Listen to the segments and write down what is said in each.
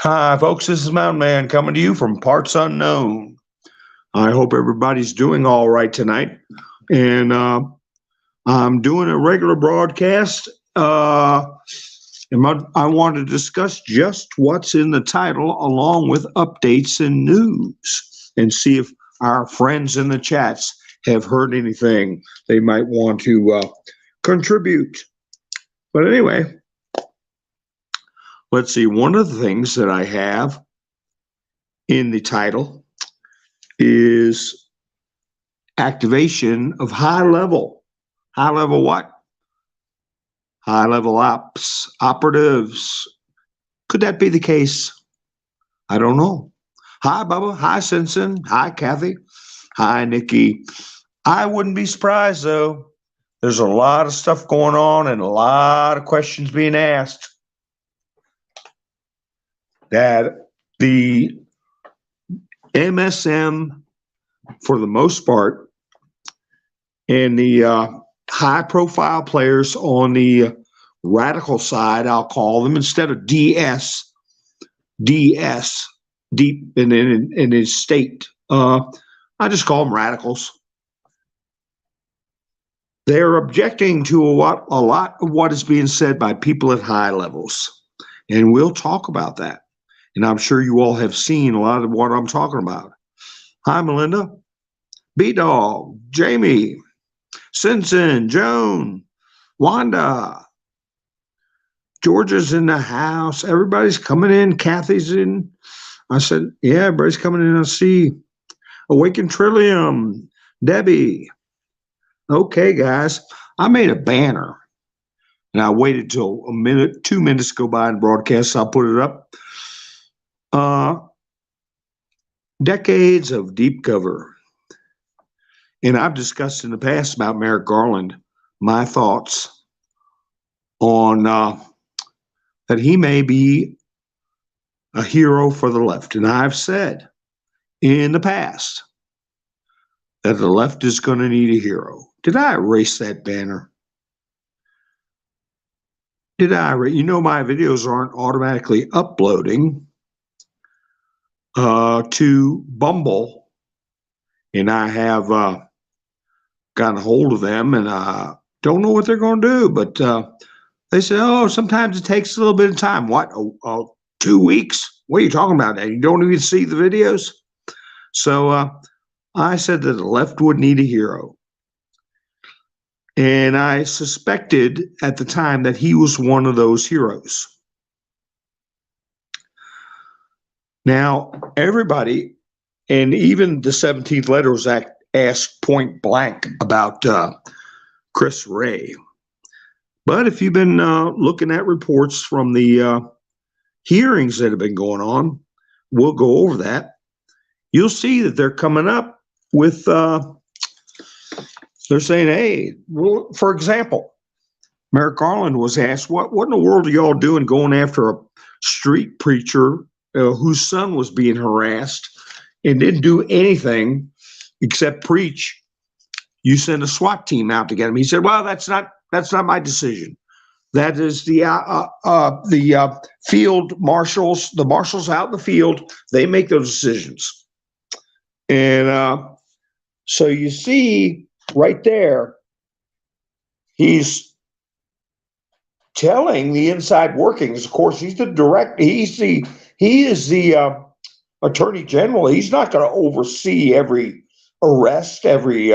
Hi, folks. This is Mountain Man coming to you from parts unknown. I hope everybody's doing all right tonight. And I'm doing a regular broadcast. I want to discuss just what's in the title, along with updates and news, and see if our friends in the chats have heard anything they might want to contribute. But anyway, let's see. One of the things that I have in the title is activation of high level. High level what? High level ops, operatives. Could that be the case? I don't know. Hi, Bubba. Hi, Simpson. Hi, Kathy. Hi, Nikki. I wouldn't be surprised, though. There's a lot of stuff going on and a lot of questions being asked that the MSM, for the most part, and the high-profile players on the radical side, I'll call them, instead of DS, deep in his state. I just call them radicals. They're objecting to a lot of what is being said by people at high levels, and we'll talk about that. And I'm sure you all have seen a lot of what I'm talking about. Hi, Melinda, B-Dog, Jamie, Simpson, Joan, Wanda, Georgia's in the house. Everybody's coming in. Kathy's in. I said, yeah, everybody's coming in. I see. Awaken Trillium, Debbie. Okay, guys. I made a banner, and I waited till 2 minutes go by and broadcast. So I'll put it up. Decades of deep cover. And I've discussed in the past about Merrick Garland, my thoughts on that he may be a hero for the left. And I've said in the past that the left is going to need a hero. Did I erase that banner? Did I? You know, my videos aren't automatically uploading to Bumble, and I have gotten a hold of them, and I don't know what they're going to do, but they say, oh, sometimes it takes a little bit of time. What? 2 weeks? What are you talking about? You don't even see the videos? So I said that the left would need a hero. And I suspected at the time that he was one of those heroes. Now, everybody, and even the 17th letter was asked point blank about Chris Wray. But if you've been looking at reports from the hearings that have been going on, we'll go over that. You'll see that they're coming up with, they're saying, hey, well, for example, Merrick Garland was asked, what in the world are y'all doing going after a street preacher whose son was being harassed and didn't do anything except preach? You send a SWAT team out to get him. He said, well, that's not my decision. That is the field marshals, the marshals out in the field, they make those decisions. And so you see right there, he's telling the inside workings. Of course, he is the attorney general. He's not going to oversee every arrest, every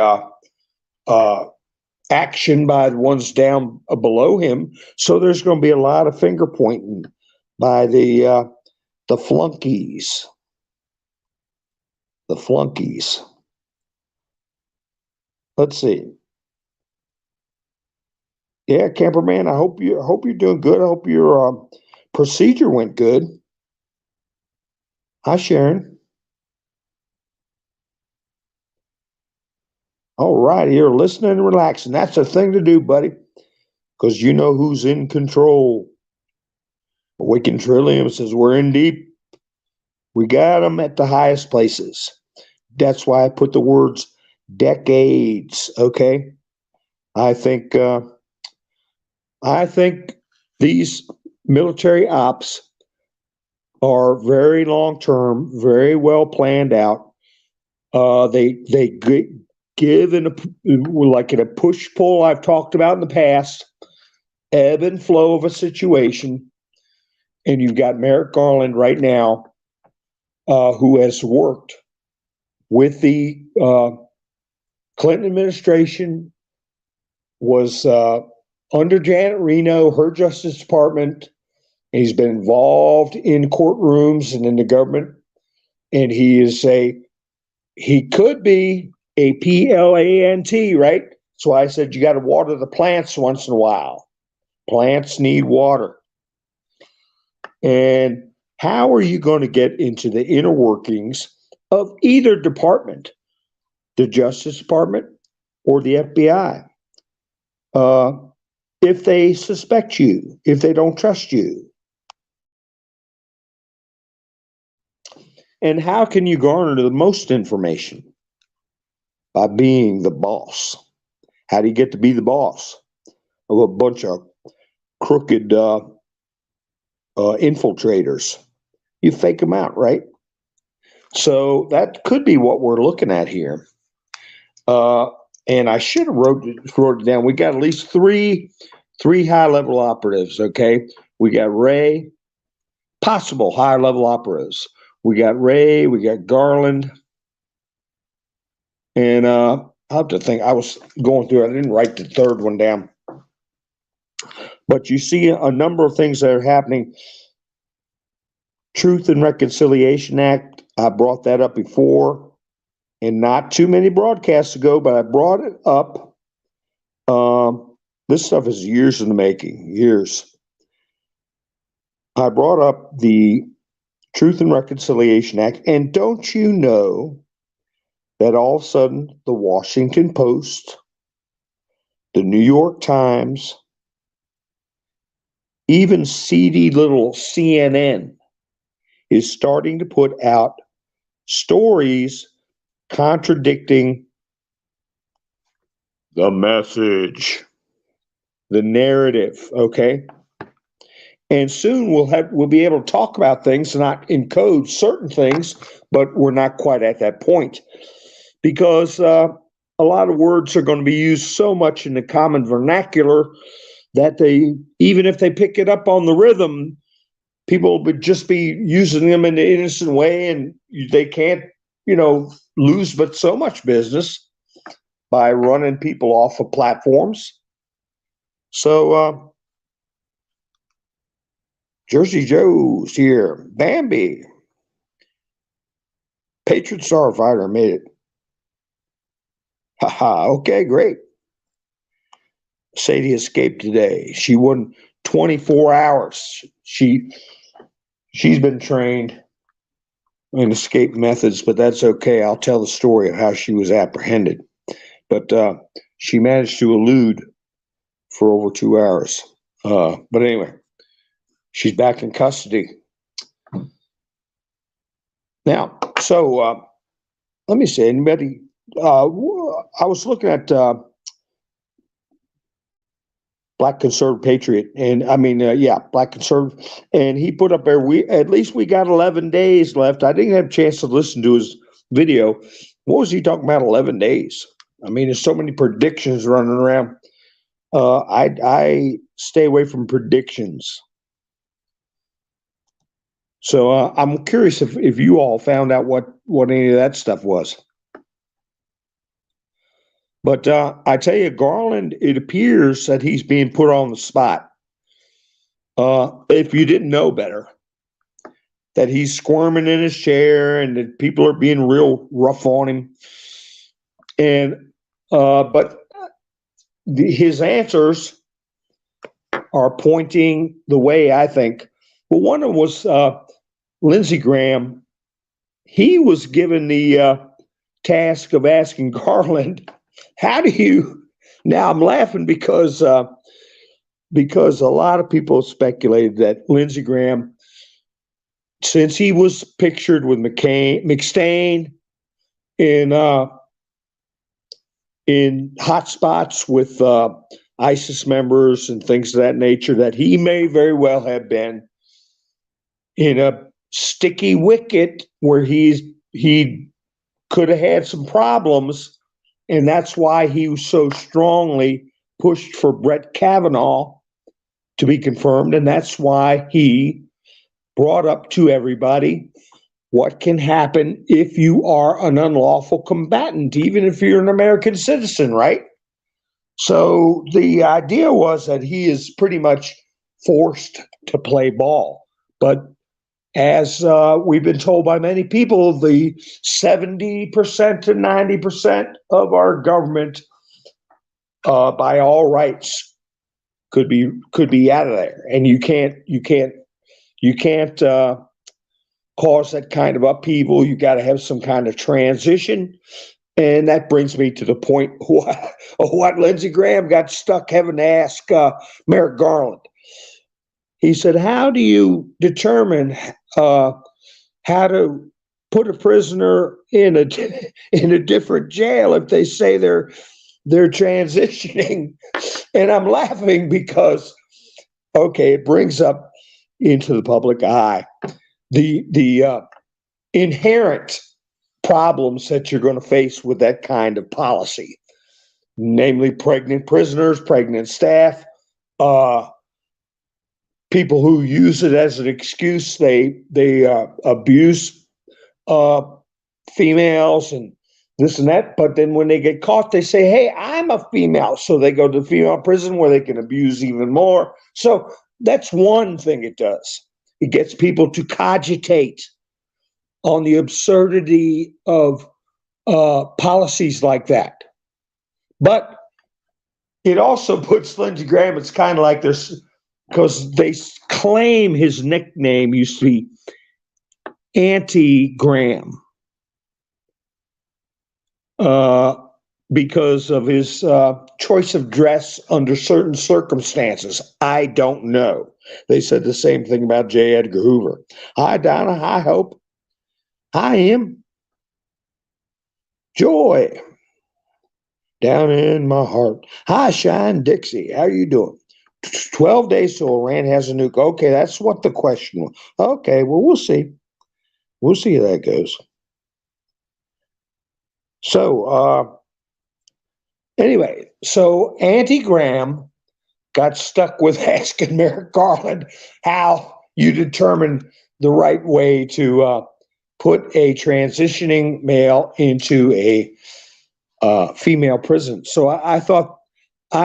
action by the ones down below him. So there's going to be a lot of finger pointing by the flunkies. The flunkies. Let's see. Yeah, Camperman, I hope you're doing good. I hope your procedure went good. Hi, Sharon. All right, you're listening and relaxing. That's the thing to do, buddy, because you know who's in control. Awaken Trillium says we're in deep. We got them at the highest places. That's why I put the words decades. Okay, I think these military ops are very long term, very well planned out. They give in like in a push pull I've talked about in the past, ebb and flow of a situation. And you've got Merrick Garland right now, who has worked with the Clinton administration, was under Janet Reno, her Justice Department. And he's been involved in courtrooms and in the government. And he could be a plant, right? That's why I said you got to water the plants once in a while. Plants need water. And how are you going to get into the inner workings of either department, the Justice Department or the FBI, if they suspect you, if they don't trust you? And how can you garner the most information? By being the boss. How do you get to be the boss of a bunch of crooked infiltrators? You fake them out, right? So that could be what we're looking at here. And I should have wrote it down. We got at least three high-level operatives, okay? We got Wray, possible high-level operatives. We got Wray, we got Garland, and I'll have to think. I was going through it. I didn't write the third one down. But you see a number of things that are happening. Truth and Reconciliation Act, I brought that up before, and not too many broadcasts ago, but I brought it up. This stuff is years in the making, years. I brought up the Truth and Reconciliation Act, and don't you know that all of a sudden the Washington Post, the New York Times, even seedy little CNN is starting to put out stories contradicting the message, the narrative, okay? And soon we'll be able to talk about things, not encode certain things, but we're not quite at that point, because a lot of words are going to be used so much in the common vernacular that even if they pick it up on the rhythm, people would just be using them in an innocent way, and they can't, lose but so much business by running people off of platforms. So, Jersey Joe's here. Bambi. Patriot Starfighter made it. Haha, okay, great. Sadie escaped today. She won 24 hours. She's been trained in escape methods, but that's okay. I'll tell the story of how she was apprehended. But she managed to elude for over 2 hours. But anyway, she's back in custody. Now, so let me see, anybody, I was looking at Black Conservative Patriot, and Black Conservative, and he put up there, at least we got 11 days left. I didn't have a chance to listen to his video. What was he talking about, 11 days? I mean, there's so many predictions running around. I stay away from predictions. So I'm curious if you all found out what any of that stuff was. But I tell you, Garland, it appears that he's being put on the spot. If you didn't know better, that he's squirming in his chair and that people are being real rough on him. And but his answers are pointing the way, I think. Well, one of them was Lindsey Graham. He was given the task of asking Garland, how do you, now I'm laughing because a lot of people speculated that Lindsey Graham, since he was pictured with McStain in hot spots with ISIS members and things of that nature, that he may very well have been in a sticky wicket where he could have had some problems, and that's why he was so strongly pushed for Brett Kavanaugh to be confirmed, and that's why he brought up to everybody what can happen if you are an unlawful combatant, even if you're an American citizen, right? So the idea was that he is pretty much forced to play ball. But as we've been told by many people, the 70% to 90% of our government, by all rights, could be out of there, and you can't cause that kind of upheaval. You got to have some kind of transition. And that brings me to the point of what Lindsey Graham got stuck having to ask Merrick Garland. He said, how do you determine how to put a prisoner in a different jail if they say they're transitioning? And I'm laughing because, okay, it brings up into the public eye the inherent problems that you're going to face with that kind of policy, namely pregnant prisoners, pregnant staff, people who use it as an excuse. They abuse females and this and that, but then when they get caught, they say, hey, I'm a female. So they go to the female prison where they can abuse even more. So that's one thing it does. It gets people to cogitate on the absurdity of policies like that. But it also puts Lindsey Graham, it's kind of like this, because they claim his nickname used to be Anti-Graham. Because of his choice of dress under certain circumstances. I don't know. They said the same thing about J. Edgar Hoover. Hi, Donna. Hi, Hope. Hi, Em. Joy. Down in my heart. Hi, Shine Dixie. How you doing? 12 days till Iran has a nuke. Okay, that's what the question was. Okay, well, we'll see. We'll see how that goes. So, anyway, so Anti-Graham got stuck with asking Merrick Garland how you determine the right way to put a transitioning male into a female prison. So I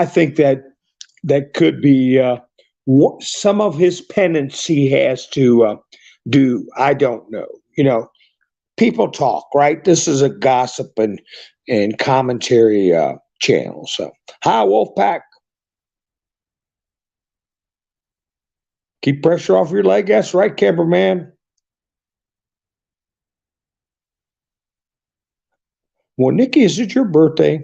think that could be some of his penance he has to do. I don't know. People talk, right? This is a gossip and commentary channel. So, hi, Wolfpack. Keep pressure off your leg. That's right, cameraman. Well, Nikki, is it your birthday?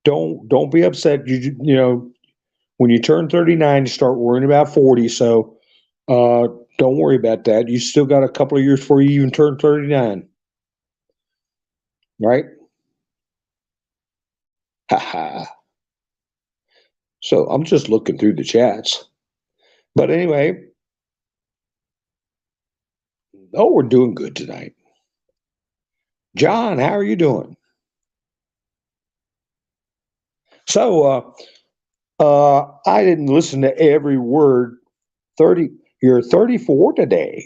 Don't be upset. You know, when you turn 39, you start worrying about 40. So don't worry about that. You still got a couple of years before you even turn 39. Right? Ha. So I'm just looking through the chats. But anyway, we're doing good tonight. John, how are you doing? So I didn't listen to every word. You're 34 today.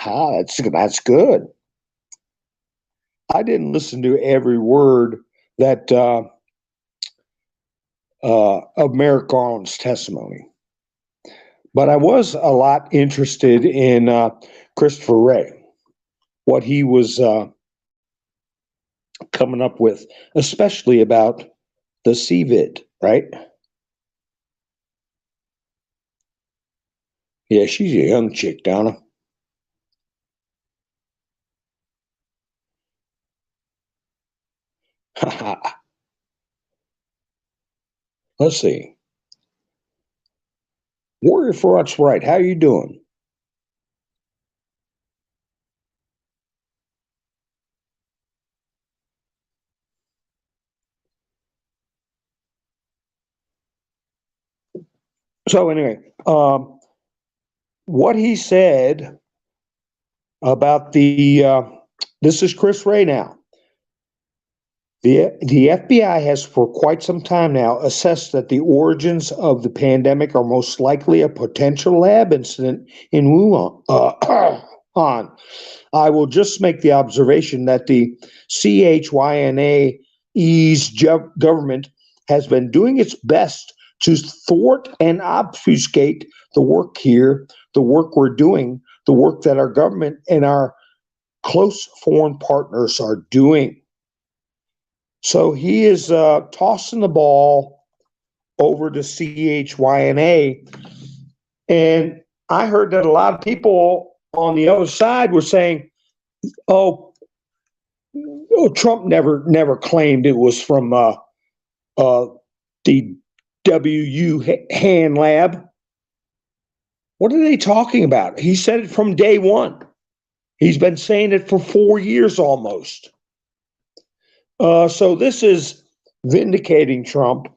That's good. I didn't listen to every word that of Merrick Garland's testimony, but I was a lot interested in Christopher Wray, what he was coming up with, especially about the CVID, right? Yeah, she's a young chick, Donna. Let's see. Warrior for What's Right. How you doing? So anyway, what he said about this is Chris Wray now. The FBI has for quite some time now assessed that the origins of the pandemic are most likely a potential lab incident in Wuhan. I will just make the observation that the CHYNA's government has been doing its best to thwart and obfuscate the work here, the work we're doing, the work that our government and our close foreign partners are doing. So he is tossing the ball over to CHYNA. And I heard that a lot of people on the other side were saying, oh, Trump never claimed it was from the WU Han lab. What are they talking about? He said it from day one. He's been saying it for 4 years almost. So this is vindicating Trump.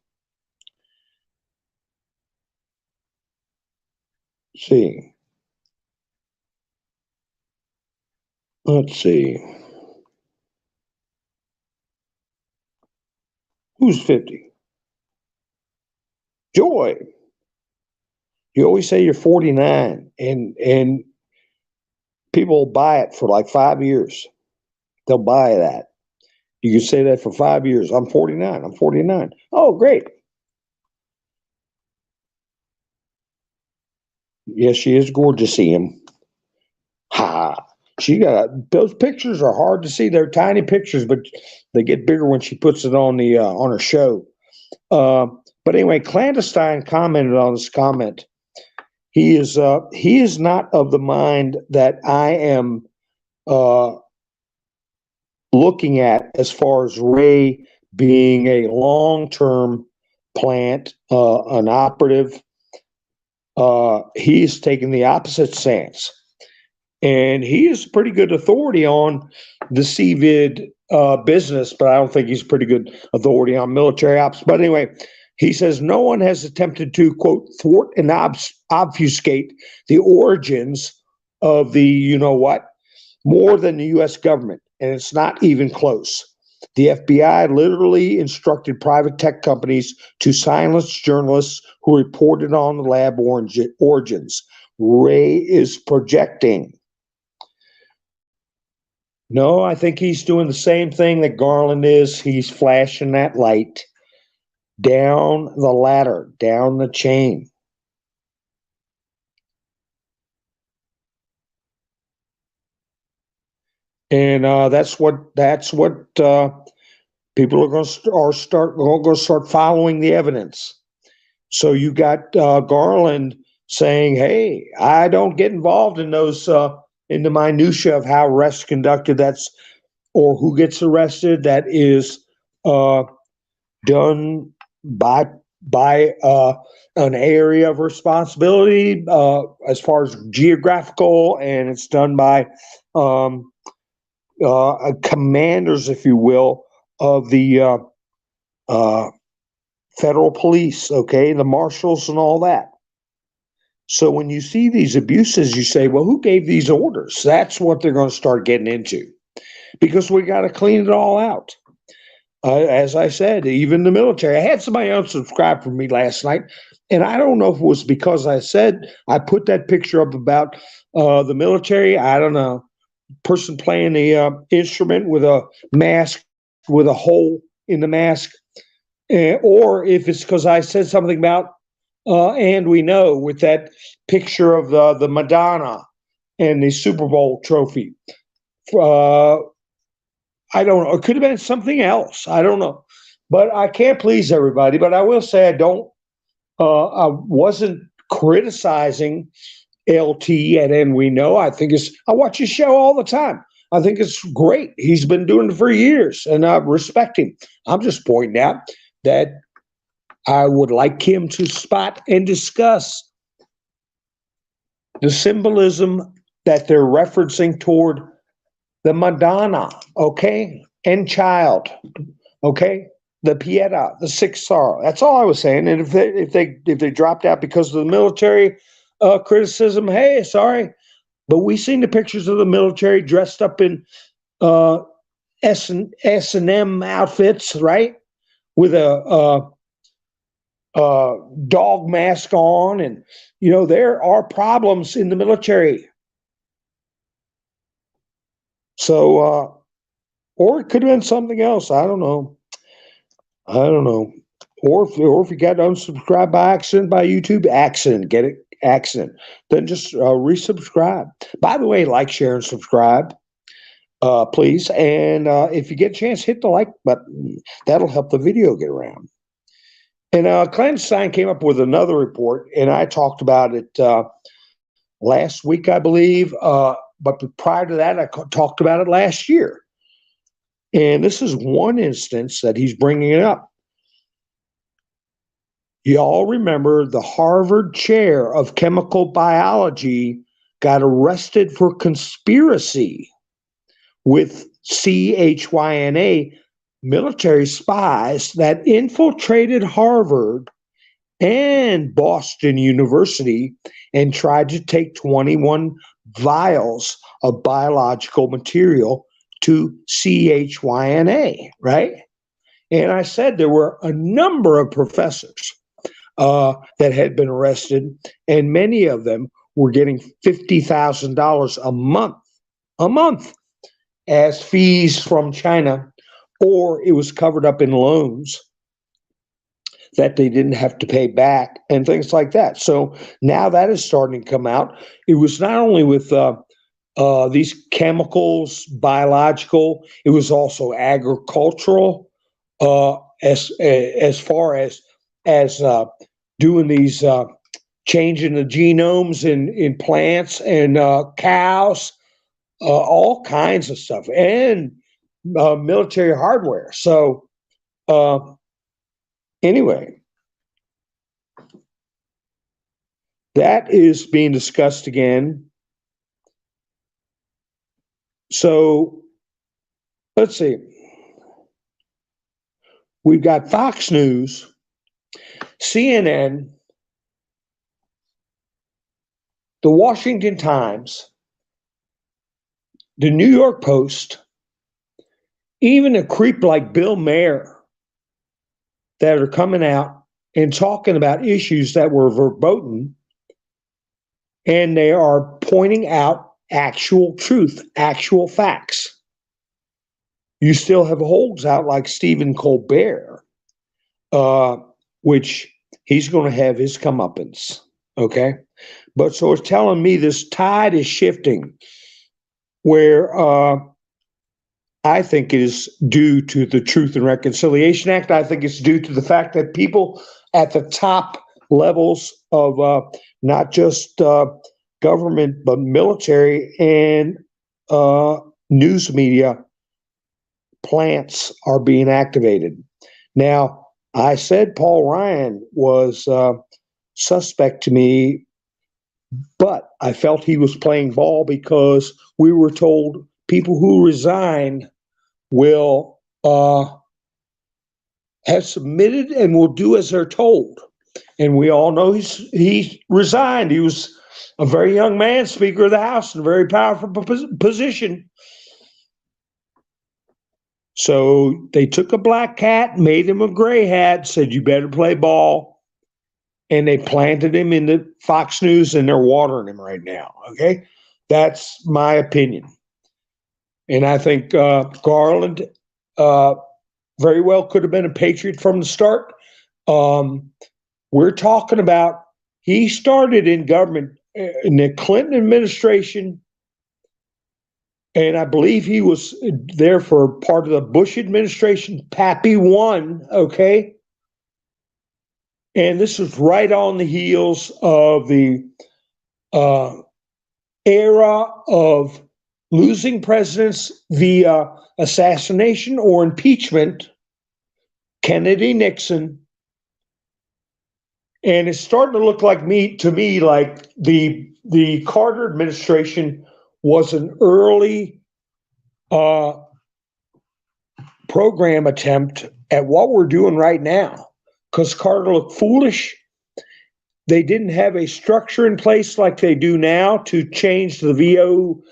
Let's see. Who's 50? Joy. You always say you're 49, and people buy it for like 5 years. They'll buy that. You can say that for 5 years. I'm 49. I'm 49. Oh, great. Yes, she is gorgeous. See him. Ha. Those pictures are hard to see. They're tiny pictures, but they get bigger when she puts it on her show. But anyway, Clandestine commented on this comment. He is not of the mind that I am looking at as far as Wray being a long-term plant, an operative. He's taken the opposite stance. And he is pretty good authority on the CVID business, but I don't think he's pretty good authority on military ops. But anyway, he says no one has attempted to, quote, thwart and obfuscate the origins of the you-know-what more than the U.S. government, and it's not even close. The FBI literally instructed private tech companies to silence journalists who reported on the lab origins. Wray is projecting. No, I think he's doing the same thing that Garland is. He's flashing that light down the ladder, down the chain. And that's what people are going to start following the evidence. So you got Garland saying, "Hey, I don't get involved in those in the minutia of how arrests conducted. Or who gets arrested. That is done by an area of responsibility as far as geographical, and it's done by commanders, if you will, of the federal police, okay, the marshals and all that. So when you see these abuses, you say, well, who gave these orders? That's what they're going to start getting into, because we got to clean it all out. As I said, even the military. I had somebody unsubscribe from me last night, and I don't know if it was because I put that picture up about the military. I don't know. Person playing the instrument with a mask with a hole in the mask, or if it's because I said something about and we know with that picture of the Madonna and the Super Bowl trophy. I don't know. It could have been something else. I don't know. But I can't please everybody. But I will say I wasn't criticizing LT and we know. I watch his show all the time. I think it's great. He's been doing it for years, and I respect him. I'm just pointing out that I would like him to spot and discuss the symbolism that they're referencing toward the Madonna, okay, and child, okay, the Pieta, the Sixth Sorrow. That's all I was saying. And if they dropped out because of the military, criticism. Hey, sorry, but we seen the pictures of the military dressed up in S&M outfits, right, with a dog mask on, and there are problems in the military. So, or it could have been something else. I don't know. Or if you got unsubscribed by accident by YouTube, get it, accident. Then just resubscribe. By the way, like, share, and subscribe, please. And if you get a chance, hit the like button. That'll help the video get around. And Clandestine came up with another report, and I talked about it last week, I believe. But prior to that, I talked about it last year. And this is one instance that he's bringing it up. You all remember the Harvard chair of chemical biology got arrested for conspiracy with CHYNA military spies that infiltrated Harvard and Boston University and tried to take 21 vials of biological material to CHYNA, right? And I said there were a number of professors that had been arrested, and many of them were getting $50,000 a month as fees from China, or it was covered up in loans that they didn't have to pay back and things like that. So now that is starting to come out. It was not only with these chemicals, biological, it was also agricultural, as far as doing these changing the genomes in plants and cows, all kinds of stuff, and military hardware. So anyway, that is being discussed again. So let's see. We've got Fox News, CNN, the Washington Times, the New York Post, even a creep like Bill Maher that are coming out and talking about issues that were verboten, and they are pointing out actual truth, actual facts. You still have holds out like Stephen Colbert, which he's going to have his comeuppance, okay? But so it's telling me this tide is shifting where I think it is due to the Truth and Reconciliation Act. I think it's due to the fact that people at the top levels of not just government, but military and news media plants are being activated. Now, I said Paul Ryan was suspect to me, but I felt he was playing ball because we were told people who resign will have submitted and will do as they're told. And we all know he resigned. He was a very young man, Speaker of the House, in a very powerful position. So they took a black cat, made him a gray hat, said, you better play ball. And they planted him in the Fox News, and they're watering him right now. Okay. That's my opinion. And I think Garland very well could have been a patriot from the start. We're talking about, he started in government in the Clinton administration, and I believe he was there for part of the Bush administration, Pappy 1, okay? And this was right on the heels of the era of losing presidents via assassination or impeachment, Kennedy, Nixon. And it's starting to look like to me like the Carter administration was an early program attempt at what we're doing right now, because Carter looked foolish. They didn't have a structure in place like they do now to change the VOTESs,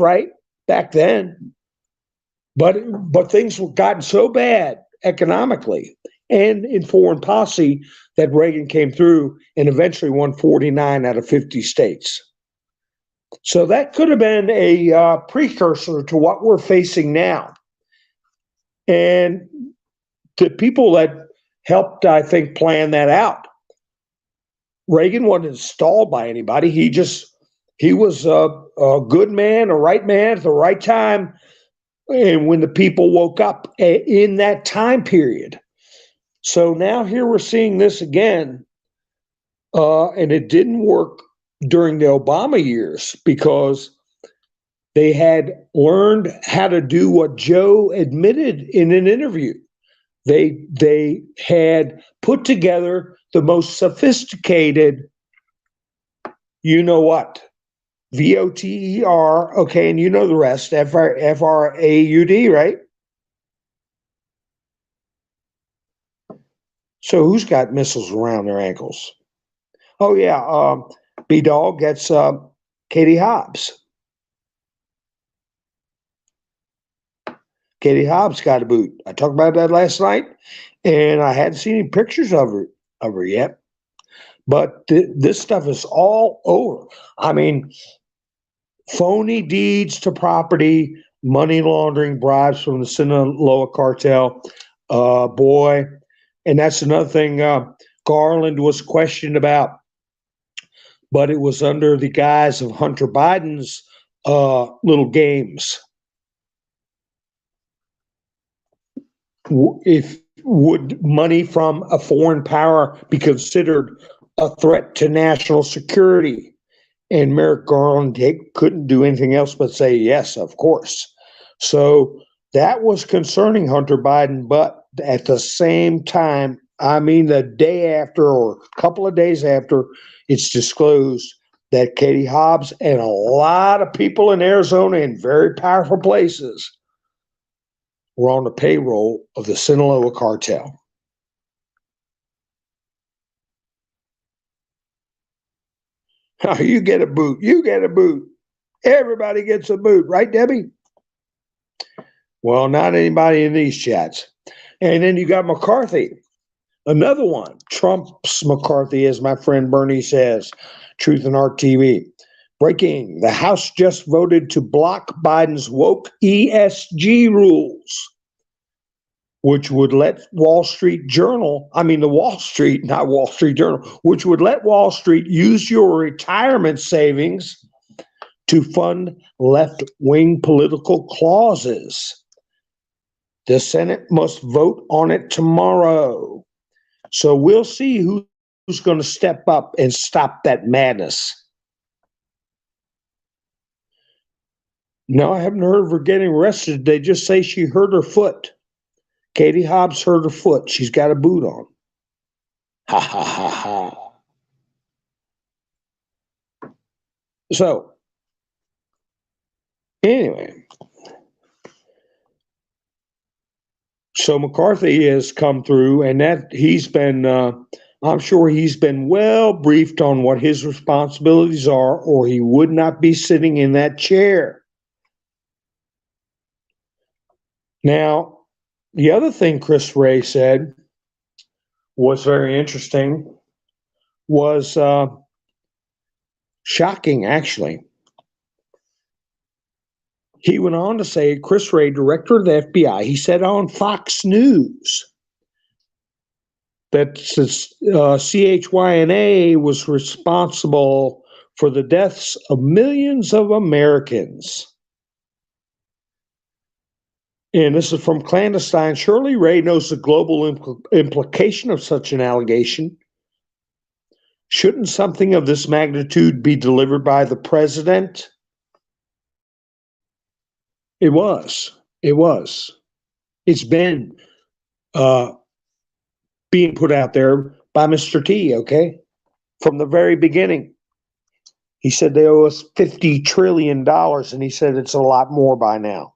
right? Back then. But things were gotten so bad economically and in foreign policy that Reagan came through and eventually won 49 out of 50 states. So that could have been a precursor to what we're facing now. And the people that helped, I think, plan that out, Reagan wasn't installed by anybody. He was a good man, a right man at the right time. And when the people woke up in that time period. So now here we're seeing this again. And it didn't work during the Obama years because they had learned how to do what Joe admitted in an interview. They had put together the most sophisticated, you know what, VOTER, okay, and you know the rest, FRAUD, right? So who's got missiles around their ankles? Oh yeah, B-Dog gets Katie Hobbs. Katie Hobbs got a boot. I talked about that last night, and I hadn't seen any pictures of her yet. But this stuff is all over. I mean, phony deeds to property, money laundering, bribes from the Sinaloa cartel. Boy, and that's another thing Garland was questioned about. But it was under the guise of Hunter Biden's little games. If would money from a foreign power be considered a threat to national security? And Merrick Garland couldn't do anything else but say yes, of course. So that was concerning Hunter Biden. But at the same time, I mean, the day after or a couple of days after it's disclosed that Katie Hobbs and a lot of people in Arizona in very powerful places were on the payroll of the Sinaloa cartel. Oh, you get a boot. You get a boot. Everybody gets a boot, right, Debbie? Well, not anybody in these chats. And then you got McCarthy, another one. Trump's McCarthy, as my friend Bernie says, Truth and Art TV. Breaking, the House just voted to block Biden's woke ESG rules, which would let Wall Street Journal, the Wall Street, not Wall Street Journal, which would let Wall Street use your retirement savings to fund left-wing political clauses. The Senate must vote on it tomorrow. So we'll see who's going to step up and stop that madness. No, I haven't heard of her getting arrested. They just say she hurt her foot. Katie Hobbs hurt her foot. She's got a boot on. Ha, ha, ha, ha. So, anyway. So McCarthy has come through, and that he's been, I'm sure he's been well briefed on what his responsibilities are, or he would not be sitting in that chair. Now, the other thing Chris Wray said was very interesting, was shocking, actually. He went on to say, Chris Wray, director of the FBI, he said on Fox News that CHYNA was responsible for the deaths of millions of Americans. And this is from Clandestine. Surely Wray knows the global implication of such an allegation. Shouldn't something of this magnitude be delivered by the president? It was. It's been being put out there by Mr. T, okay? From the very beginning. He said they owe us $50 trillion, and he said it's a lot more by now.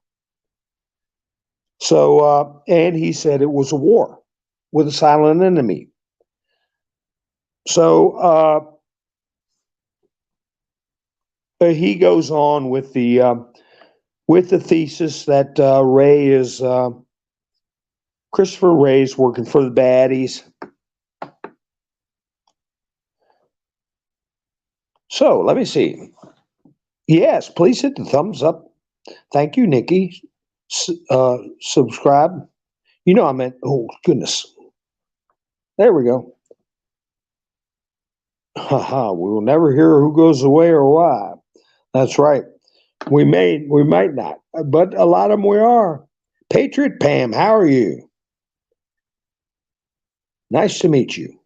So, and he said it was a war with a silent enemy. So he goes on with the thesis that Wray is Christopher Wray's working for the baddies. So let me see. Yes, please hit the thumbs up. Thank you, Nikki. Subscribe. You know I meant, oh, goodness. There we go. Haha, we will never hear who goes away or why. That's right. We might not, but a lot of them we are. Patriot Pam, how are you? Nice to meet you.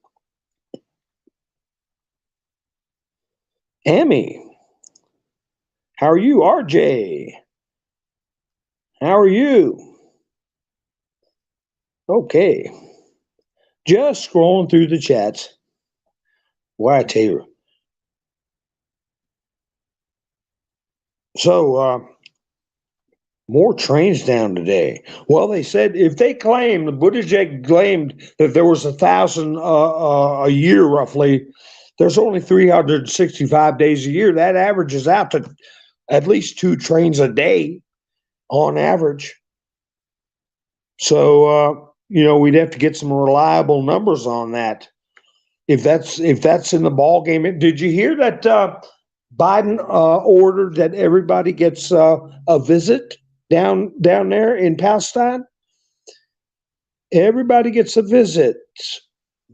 Emmy, how are you? RJ, how are you? Okay. Just scrolling through the chats. Why, I tell you. So, more trains down today. Well, they said if they claim, the Buttigieg claimed that there was 1,000 a year roughly, there's only 365 days a year. That averages out to at least 2 trains a day on average. So, we'd have to get some reliable numbers on that. If that's in the ball game. Did you hear that Biden ordered that everybody gets a visit down there in Palestine? Everybody gets a visit,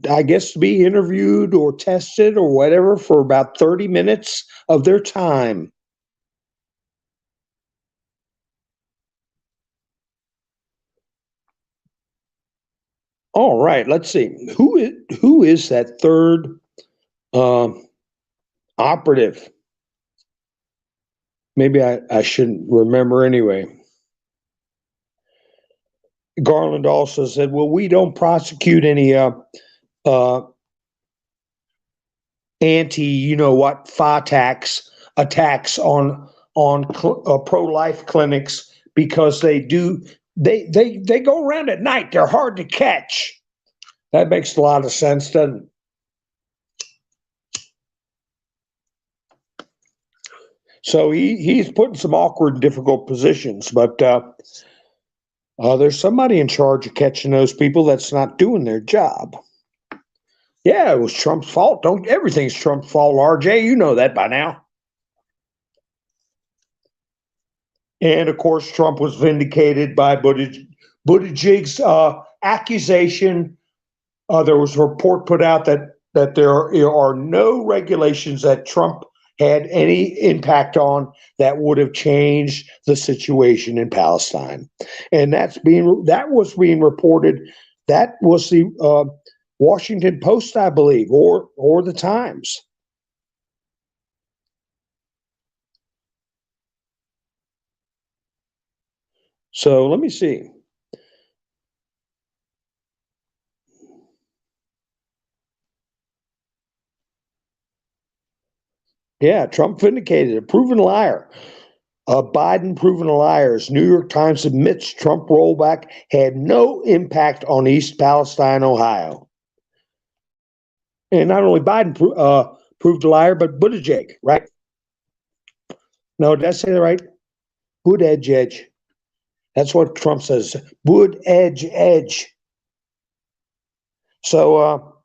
I guess, to be interviewed or tested or whatever for about 30 minutes of their time. All right, let's see. Who is that third operative? Maybe I shouldn't remember anyway. Garland also said, well, we don't prosecute any FATACs attacks on pro-life clinics because they go around at night. They're hard to catch. That makes a lot of sense, doesn't it? So he's put in some awkward, difficult positions, but there's somebody in charge of catching those people that's not doing their job. Yeah, it was Trump's fault. Everything's Trump's fault, RJ. You know that by now. And of course, Trump was vindicated by Buttigieg's accusation. There was a report put out that there are no regulations that Trump had any impact on that would have changed the situation in Palestine, and that was being reported. That was the Washington Post, I believe, or the Times. So let me see. Yeah, Trump vindicated, a proven liar. Biden proven a liar. As New York Times admits, Trump rollback had no impact on East Palestine, Ohio. And not only Biden proved a liar, but Buttigieg, right? No, did I say that right? Buttigieg. That's what Trump says. Buttigieg. So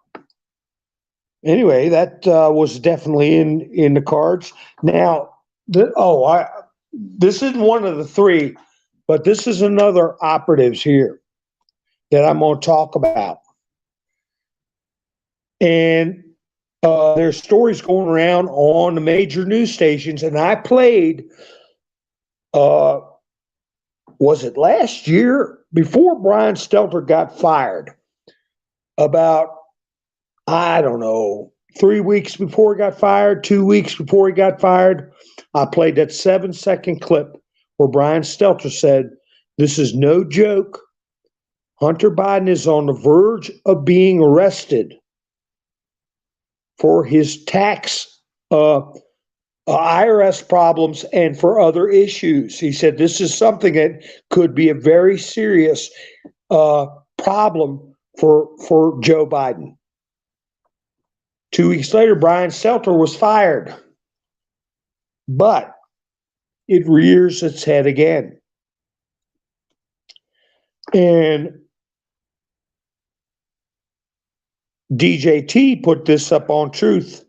anyway, that was definitely in the cards. Now, this isn't one of the 3, but this is another operatives here that I'm going to talk about. And there's stories going around on the major news stations, and I played, was it last year, before Brian Stelter got fired, about, I don't know, 3 weeks before he got fired, 2 weeks before he got fired, I played that 7-second clip where Brian Stelter said, this is no joke. Hunter Biden is on the verge of being arrested for his tax IRS problems and for other issues. He said this is something that could be a very serious problem for Joe Biden. 2 weeks later, Brian Stelter was fired. But it rears its head again. And DJT put this up on Truth.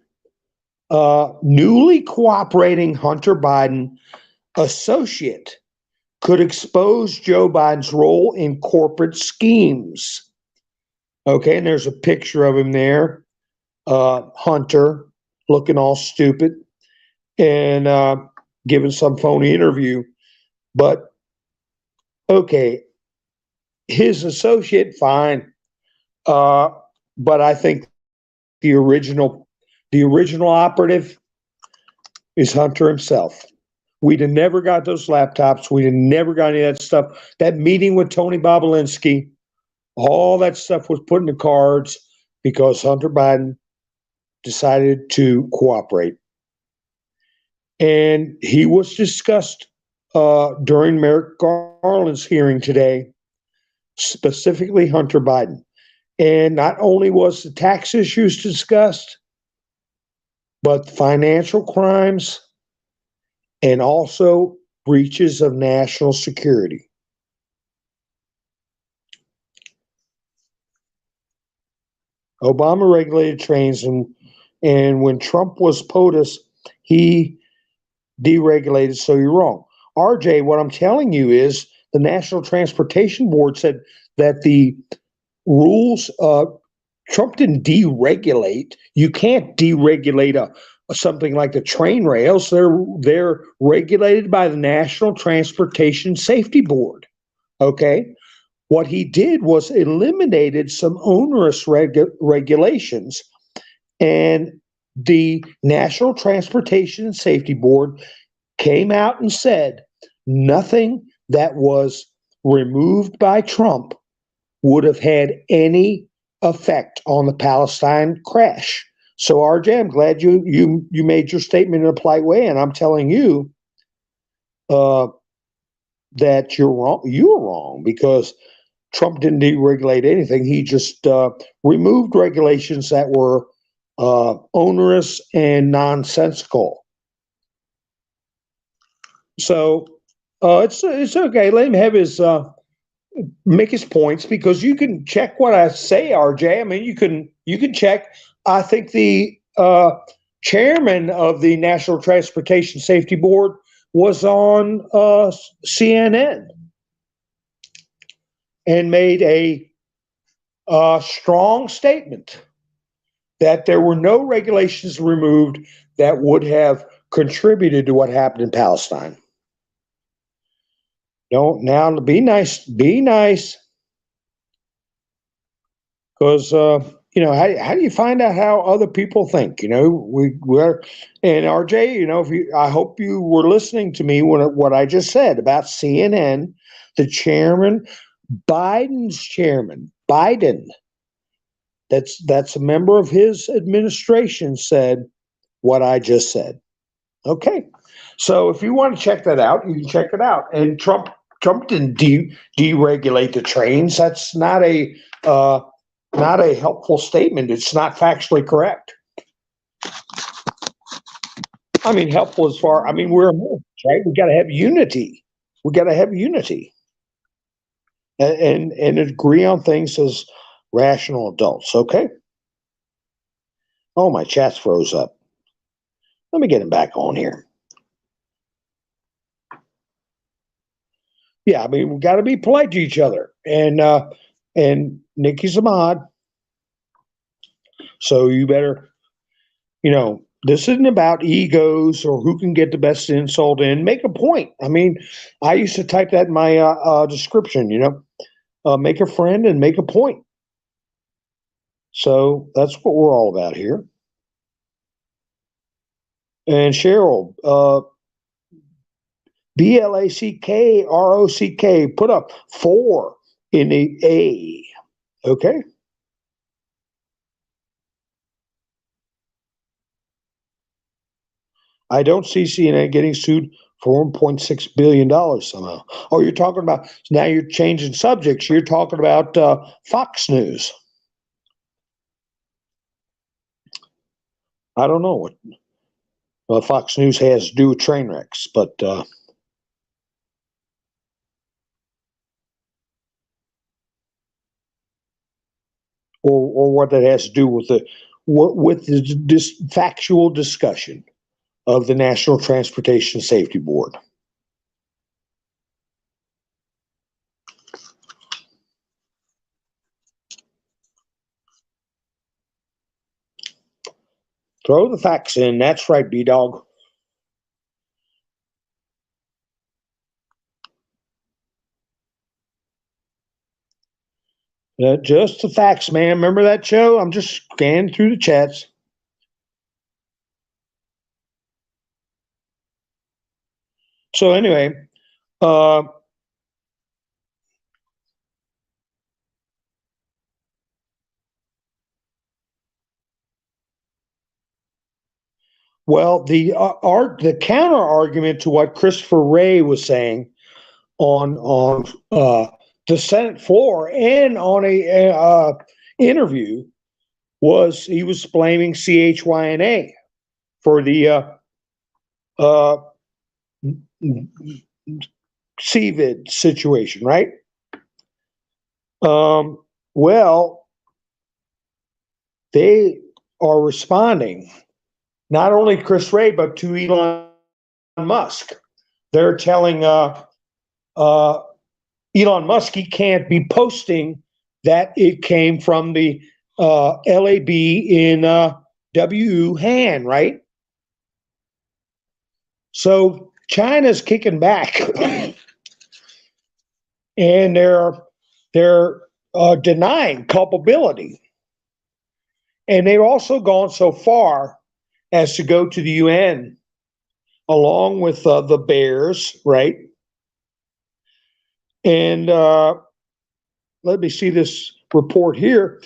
Newly cooperating Hunter Biden associate could expose Joe Biden's role in corporate schemes. Okay, and there's a picture of him there, Hunter, looking all stupid and giving some phony interview. But, okay, his associate, fine. But I think the original operative is Hunter himself. We'd have never got those laptops. We'd have never got any of that stuff. That meeting with Tony Bobolinsky, all that stuff was put in the cards because Hunter Biden decided to cooperate. And he was discussed during Merrick Garland's hearing today, specifically Hunter Biden. And not only was the tax issues discussed, but financial crimes and also breaches of national security. Obama regulated trains, and when Trump was POTUS, he deregulated, so you're wrong. RJ, what I'm telling you is the National Transportation Board said that the rules, Trump didn't deregulate. You can't deregulate something like the train rails. They're regulated by the National Transportation Safety Board. Okay? What he did was eliminated some onerous regulations, and the National Transportation Safety Board came out and said nothing that was removed by Trump would have had any effect on the Palestine crash. So, RJ, I'm glad you made your statement in a polite way, and I'm telling you that you're wrong. You were wrong because Trump didn't deregulate anything. He just removed regulations that were onerous and nonsensical. So it's okay. Let him have his make his points, because you can check what I say, RJ. I mean, you can check. I think the chairman of the National Transportation Safety Board was on CNN and made a strong statement that there were no regulations removed that would have contributed to what happened in Palestine. Don't, now be nice, because you know, how do you find out how other people think? You know, we're and RJ, you know, I hope you were listening to me when what I just said about CNN, the chairman, Biden's chairman, Biden, that's a member of his administration, said what I just said. Okay, so if you want to check that out, you can check it out. And Trump didn't deregulate the trains. That's not a helpful statement. It's not factually correct. I mean, helpful as far. I mean, we're Americans, right? We got to have unity. We got to have unity, and agree on things as rational adults. Okay. Oh, my chat's froze up. Let me get him back on here. Yeah, I mean, we got to be polite to each other, and Nikki's a mod, so you better, you know, this isn't about egos or who can get the best insult in. Make a point. I mean, I used to type that in my description, you know, make a friend and make a point. So that's what we're all about here. And Cheryl, BLACKROCK, put up 4 in the A. Okay. I don't see CNN getting sued for $1.6 billion somehow. Oh, you're talking about, now you're changing subjects. You're talking about Fox News. I don't know what Fox News has to do with train wrecks, but or what that has to do with this factual discussion of the National Transportation Safety Board. Throw the facts in. That's right, B-Dog. Just the facts, man. Remember that show? I'm just scanning through the chats. So anyway, well, the counter argument to what Christopher Wray was saying on the Senate floor and on a interview was he was blaming CHYNA for the CVID situation, right? Well, they are responding not only to Chris Wray but to Elon Musk. They're telling Elon Musk he can't be posting that it came from the LAB in Wuhan, right? So China's kicking back, and they're denying culpability, and they've also gone so far as to go to the UN along with the bears, right? And let me see this report here.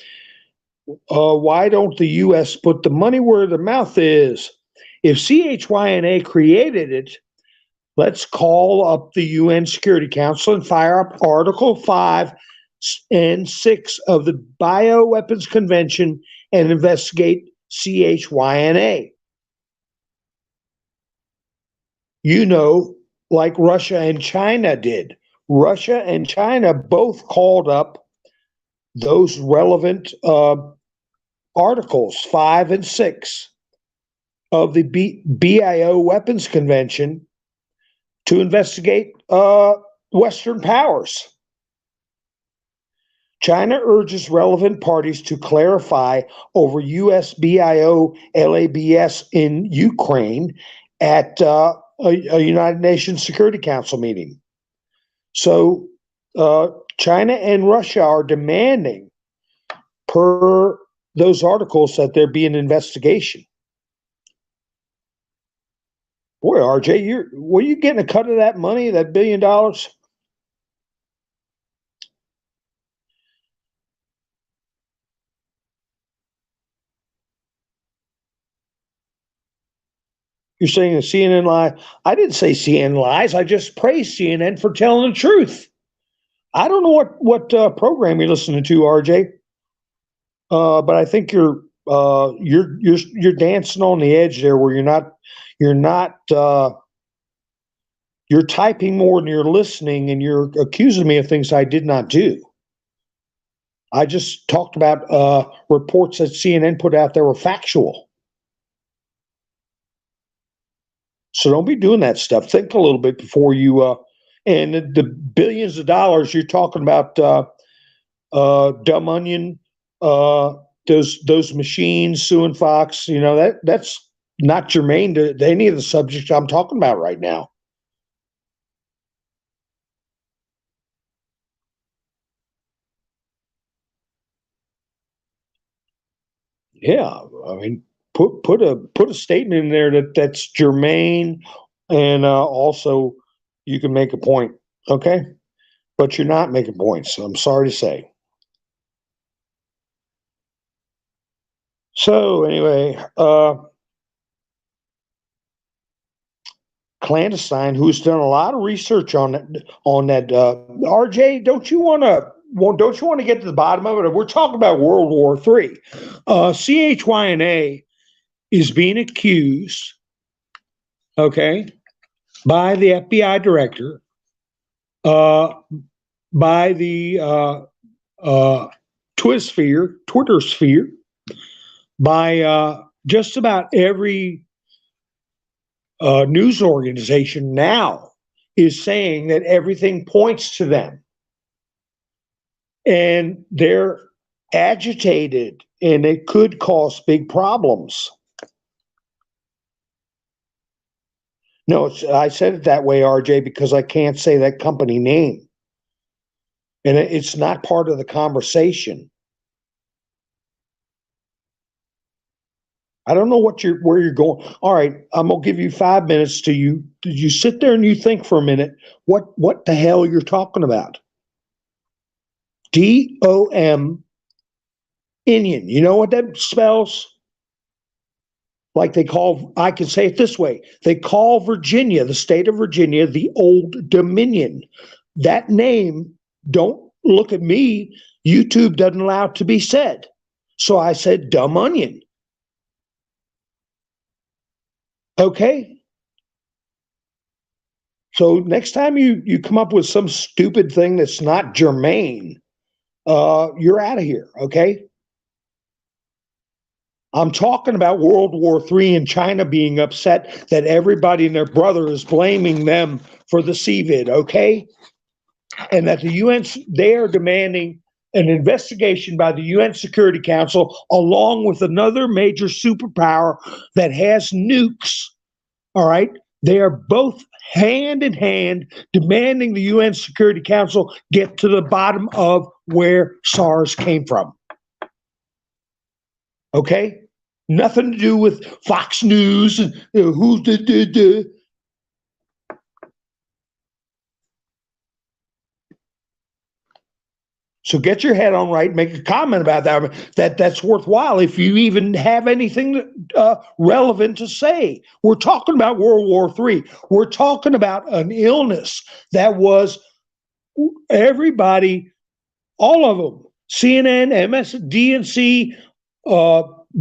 Why don't the U.S. put the money where the mouth is? If CHYNA created it, let's call up the UN Security Council and fire up Article 5 and 6 of the Bioweapons Convention and investigate CHYNA. You know, like Russia and China did. Russia and China both called up those relevant articles 5 and 6 of the BIO Weapons Convention to investigate Western powers. China urges relevant parties to clarify over U.S. BIO LABS in Ukraine at a United Nations Security Council meeting. So China and Russia are demanding, per those articles, that there be an investigation. Boy, RJ, were you getting a cut of that money, that $1 billion? You're saying the CNN lie. I didn't say CNN lies. I just praised CNN for telling the truth. I don't know what program you're listening to, RJ, but I think you're dancing on the edge there, where you're typing more than you're listening, and you're accusing me of things I did not do. I just talked about reports that CNN put out that were factual. So don't be doing that stuff. Think a little bit before you and the billions of dollars you're talking about, Dumb Onion, those machines suing Fox, that's not germane to any of the subjects I'm talking about right now. Yeah, I mean, put a statement in there that's germane, and also you can make a point, okay? But you're not making points, I'm sorry to say. So anyway, Clandestine, who's done a lot of research on that, RJ, don't you want to get to the bottom of it? We're talking about World War III. CHYNA is being accused, okay, by the FBI director, by the Twitter sphere, by just about every news organization now is saying that everything points to them. And they're agitated, and it could cause big problems. No, I said it that way, RJ, because I can't say that company name. And it's not part of the conversation. I don't know where you're going. All right, I'm gonna give you 5 minutes to you. Did you sit there and you think for a minute what the hell you're talking about? DOM Indian. You know what that spells? Like I can say it this way. They call Virginia, the state of Virginia, the Old Dominion. That name, don't look at me. YouTube doesn't allow it to be said. So I said dumb onion. Okay. So next time you come up with some stupid thing that's not germane, you're out of here, okay? I'm talking about World War III and China being upset that everybody and their brother is blaming them for the CVID, okay? And that the UN, they are demanding an investigation by the UN Security Council along with another major superpower that has nukes, all right? They are both hand in hand demanding the UN Security Council get to the bottom of where SARS came from. Okay? Nothing to do with Fox News and who's the. So get your head on right, make a comment about that's worthwhile if you even have anything relevant to say. We're talking about World War III. We're talking about an illness that was everybody, all of them, CNN, MSDNC,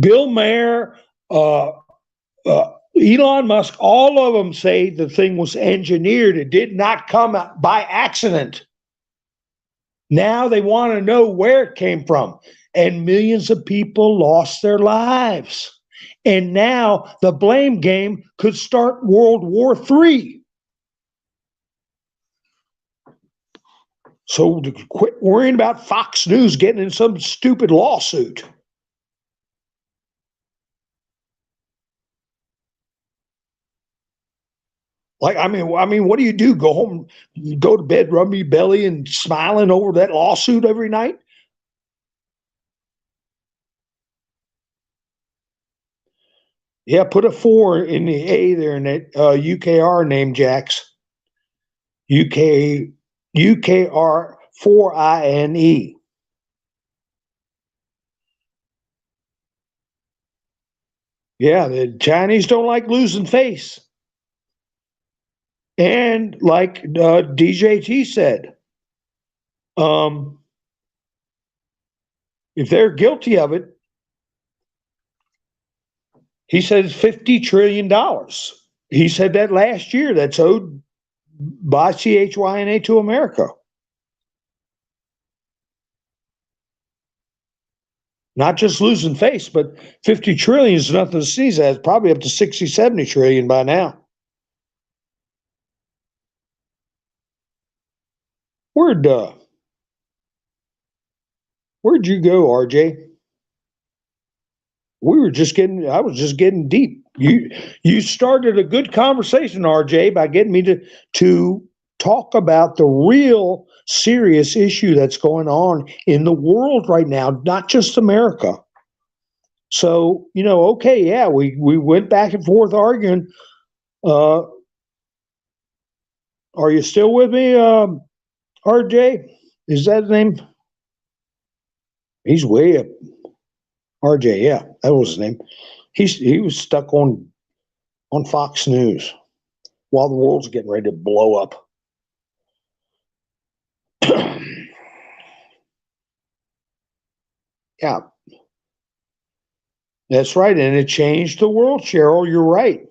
Bill Maher, Elon Musk, all of them say the thing was engineered. It did not come by accident. Now they want to know where it came from. And millions of people lost their lives. And now the blame game could start World War III. So to quit worrying about Fox News getting in some stupid lawsuit. Like, I mean, what do you do? Go home, go to bed, rub your belly and smiling over that lawsuit every night? Yeah, put a 4 in the A there in that UKR name, Jax. UKR 4INE. Yeah, the Chinese don't like losing face. And like DJT said, if they're guilty of it, he says $50 trillion. He said that last year. That's owed by CHYNA to America. Not just losing face, but 50 trillion is nothing to sneeze at. It's probably up to 60, 70 trillion by now. Where'd you go, RJ? I was just getting deep. You started a good conversation, RJ, by getting me to talk about the real serious issue that's going on in the world right now, not just America. So, okay, yeah, we went back and forth arguing. Are you still with me, RJ? Is that his name? He's way up. RJ, yeah, that was his name. He was stuck on Fox News while the world's getting ready to blow up. Yeah. That's right. And it changed the world, Cheryl. You're right.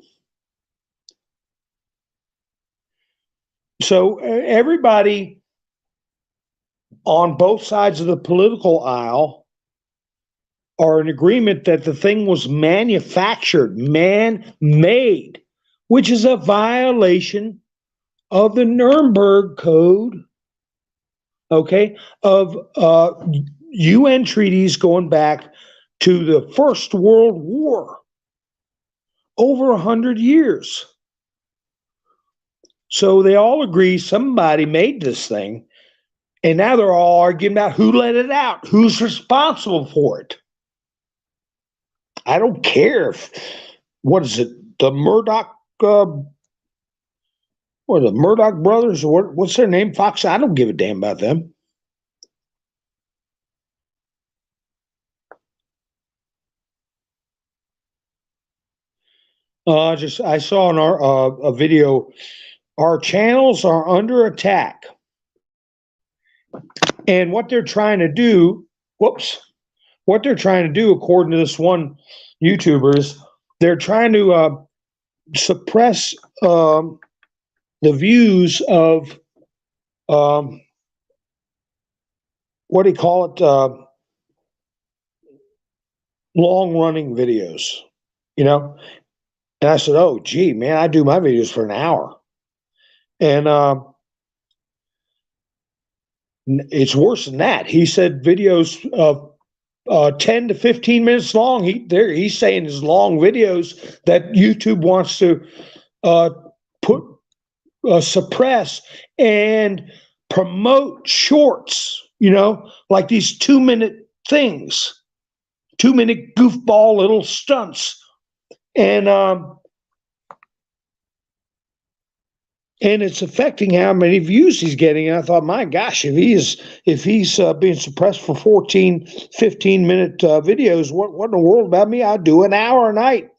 So everybody on both sides of the political aisle are in agreement that the thing was manufactured, man-made, which is a violation of the Nuremberg Code, okay, of UN treaties going back to the First World War, over 100 years. So they all agree somebody made this thing, and now they're all arguing about who let it out, who's responsible for it. I don't care if, what is it, the Murdoch, or the Murdoch brothers, or what's their name, Fox? I don't give a damn about them. I saw in our a video, our channels are under attack, and what they're trying to do, what they're trying to do, according to this one YouTuber, is they're trying to suppress the views of what do you call it? Long running videos, you know. And I said, "Oh, gee, man, I do my videos for an hour," and it's worse than that. He said videos of 10 to 15 minutes long. He's saying his long videos that YouTube wants to put suppress and promote shorts, you know, like these 2-minute things, 2-minute goofball little stunts. And it's affecting how many views he's getting. And I thought, my gosh, if he's being suppressed for 14, 15-minute videos, what in the world about me? I do an hour a night.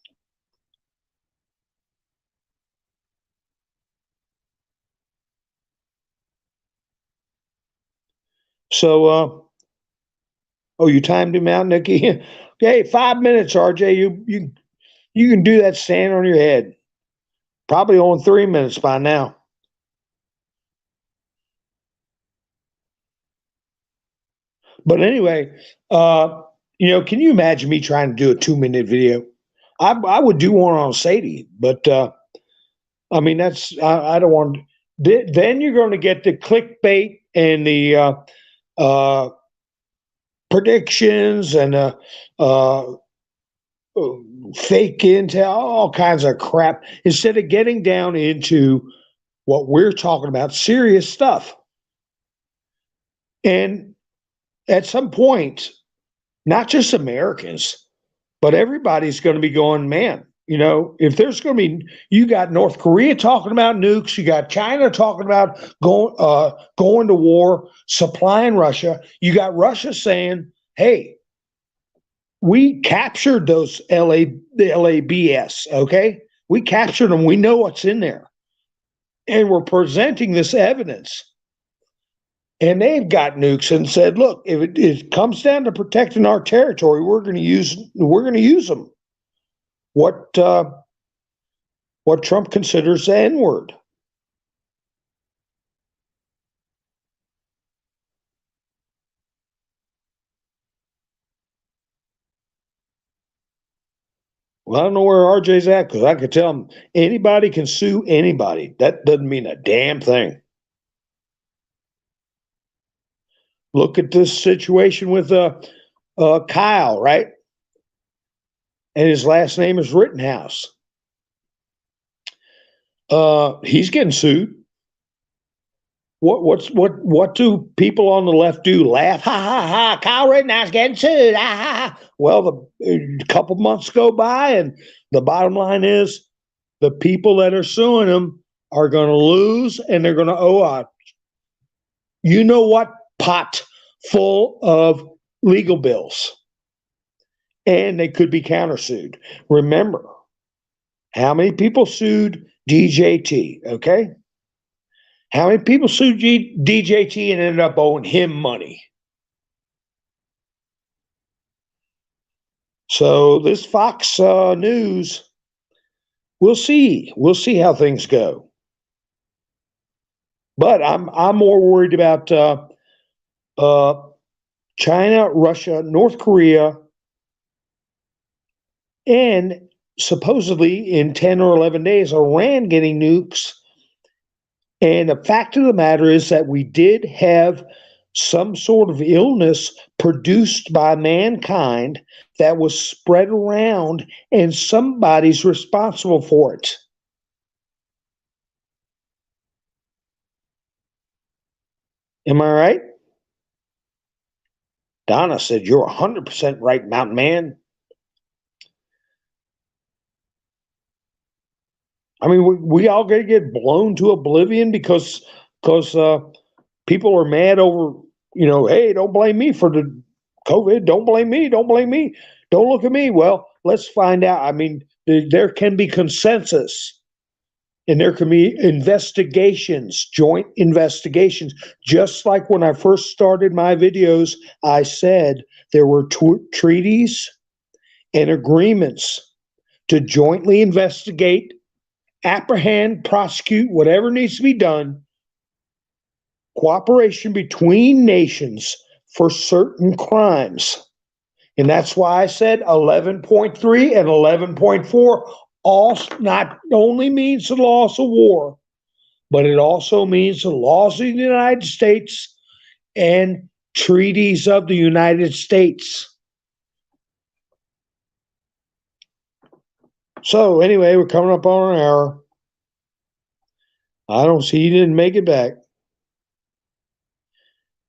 So, oh, you timed him out, Nikki? Okay, 5 minutes, RJ. You can do that standing on your head. Probably on 3 minutes by now. But anyway, you know, can you imagine me trying to do a 2-minute video? I would do one on Sadie, but I mean, I don't want. Then you're going to get the clickbait and the predictions and fake intel, all kinds of crap, instead of getting down into what we're talking about, serious stuff. And at some point, not just Americans, but everybody's going to be going, man, you know, if there's going to be, you got North Korea talking about nukes, you got China talking about going to war, supplying Russia. You got Russia saying, hey, we captured the LABS, okay? We captured them. We know what's in there. And we're presenting this evidence. And they've got nukes and said, look, if it comes down to protecting our territory, we're going to use them. What Trump considers the N-word. Well, I don't know where RJ's at, because I could tell him anybody can sue anybody. That doesn't mean a damn thing. Look at this situation with Kyle, right? And his last name is Rittenhouse. He's getting sued. What do people on the left do? Laugh, ha ha ha! Kyle Rittenhouse getting sued. Ha ha ha! Well, a couple months go by, and the bottom line is the people that are suing him are going to lose, and they're going to owe a, you know what, pot full of legal bills, and they could be countersued. Remember, how many people sued DJT? Okay. How many people sued DJT and ended up owing him money? So this Fox News, we'll see. We'll see how things go. But I'm more worried about China, Russia, North Korea, and supposedly in 10 or 11 days, Iran getting nukes. And the fact of the matter is that we did have some sort of illness produced by mankind that was spread around, and somebody's responsible for it. Am I right? Donna said, "You're 100% right, Mountain Man." I mean, we all going to get blown to oblivion because people are mad over, hey, don't blame me for the COVID. Don't blame me. Don't blame me. Don't look at me. Well, let's find out. I mean, there can be consensus, and there can be investigations, joint investigations. Just like when I first started my videos, I said there were treaties and agreements to jointly investigate, apprehend, prosecute, whatever needs to be done, cooperation between nations for certain crimes. And that's why I said 11.3 and 11.4 all not only means the laws of war, but it also means the laws of the United States and treaties of the United States. So anyway, we're coming up on an hour. I don't see you didn't make it back.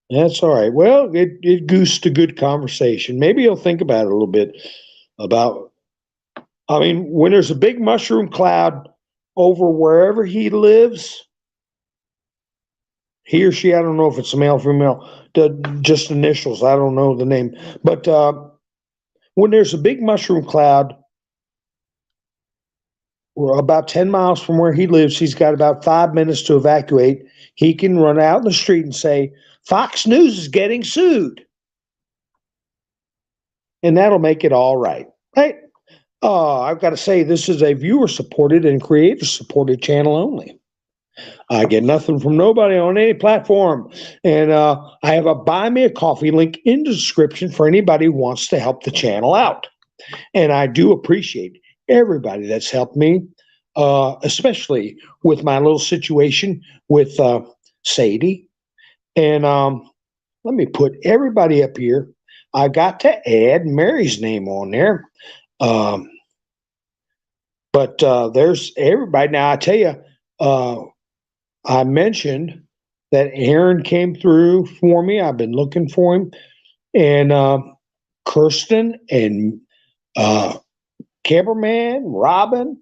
That's all right. Well, it goosed a good conversation. Maybe you'll think about it a little bit about, I mean, when there's a big mushroom cloud over wherever he lives, he or she, I don't know if it's a male or female, just initials, I don't know the name. But when there's a big mushroom cloud, we're about 10 miles from where he lives, he's got about 5 minutes to evacuate. He can run out in the street and say, Fox News is getting sued. And that'll make it all right. Right? I've got to say, this is a viewer-supported and creator-supported channel only. I get nothing from nobody on any platform. And I have a Buy Me a Coffee link in the description for anybody who wants to help the channel out. And I do appreciate everybody that's helped me, especially with my little situation with Sadie. And let me put everybody up here. I got to add Mary's name on there. But there's everybody. Now, I tell you, I mentioned that Aaron came through for me. I've been looking for him. And Kirsten and Camperman, Robin,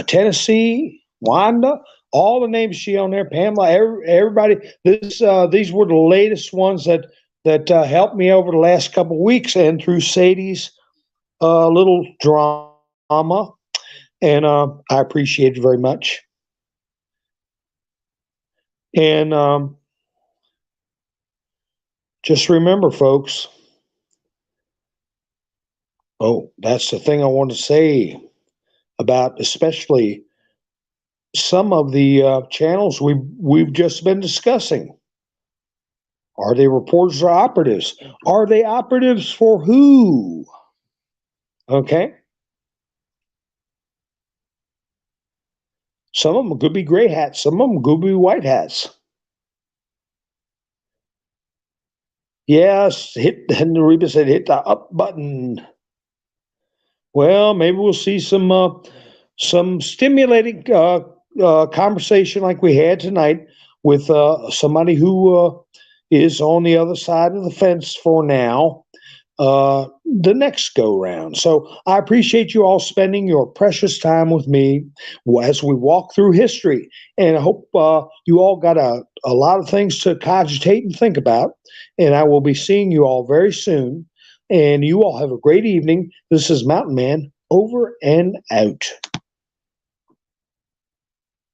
Tennessee, Wanda, all the names she on there, Pamela, everybody. These were the latest ones that helped me over the last couple of weeks and through Sadie's little drama. And I appreciate it very much. And just remember, folks. Oh, that's the thing I want to say about especially some of the channels we've just been discussing. Are they reporters or operatives? Are they operatives for who? Okay. Some of them could be gray hats. Some of them could be white hats. Yes, and Reba said, hit the up button. Well, maybe we'll see some stimulating conversation like we had tonight with somebody who is on the other side of the fence for now, the next go round. So I appreciate you all spending your precious time with me as we walk through history. And I hope you all got a lot of things to cogitate and think about. And I will be seeing you all very soon. And you all have a great evening. This is Mountain Man, over and out.